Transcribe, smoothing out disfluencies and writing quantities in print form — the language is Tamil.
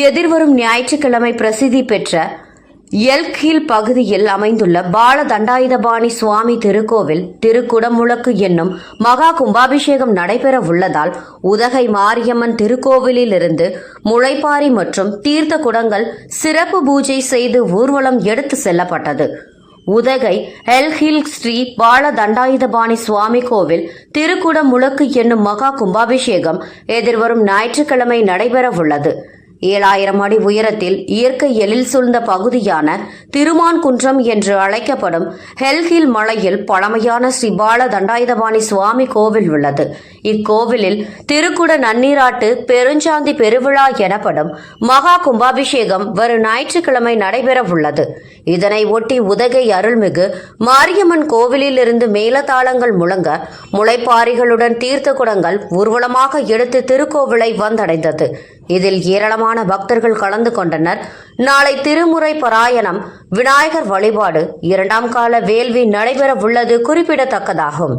எதிர்வரும் ஞாயிற்றுக்கிழமை பிரசித்தி பெற்ற எல்க் ஹில் பகுதியில் அமைந்துள்ள பால தண்டாயுதபாணி சுவாமி திருக்கோவில் திருக்குடமுழக்கு என்னும் மகா கும்பாபிஷேகம் நடைபெற உள்ளதால் உதகை மாரியம்மன் திருக்கோவிலிலிருந்து முளைப்பாரி மற்றும் தீர்த்த குடங்கள் சிறப்பு பூஜை செய்து ஊர்வலம் எடுத்து செல்லப்பட்டது. உதகை எல்க் ஹில் ஸ்ரீ பால தண்டாயுதபாணி சுவாமி கோவில் திருக்குடமுழக்கு என்னும் மகா கும்பாபிஷேகம் எதிர்வரும் ஞாயிற்றுக்கிழமை நடைபெற உள்ளது. 7000 அடி உயரத்தில் இயற்கை எழில் சூழ்ந்த பகுதியான திருமான் குன்றம் என்று அழைக்கப்படும் எல்க் ஹில் மலையில் பழமையான ஸ்ரீ பால தண்டாயுதபாணி சுவாமி கோவில் உள்ளது. இக்கோவிலில் திருக்குட நன்னீராட்டு பெருஞ்சாந்தி பெருவிழா எனப்படும் மகா கும்பாபிஷேகம் வரும் ஞாயிற்றுக்கிழமை நடைபெற உள்ளது. இதனை ஒட்டி உதகை அருள்மிகு மாரியம்மன் கோவிலில் இருந்து மேலதாளங்கள் முழங்க முளைப்பாரிகளுடன் தீர்த்த குடங்கள் ஊர்வலமாக எடுத்து திருக்கோவிலை வந்தடைந்தது. இதில் ஏராளமான பக்தர்கள் கலந்து கொண்டனர். நாளை திருமுறை பாராயணம், விநாயகர் வழிபாடு, 2ஆம் கால வேள்வி நடைபெற உள்ளது குறிப்பிடத்தக்கதாகும்.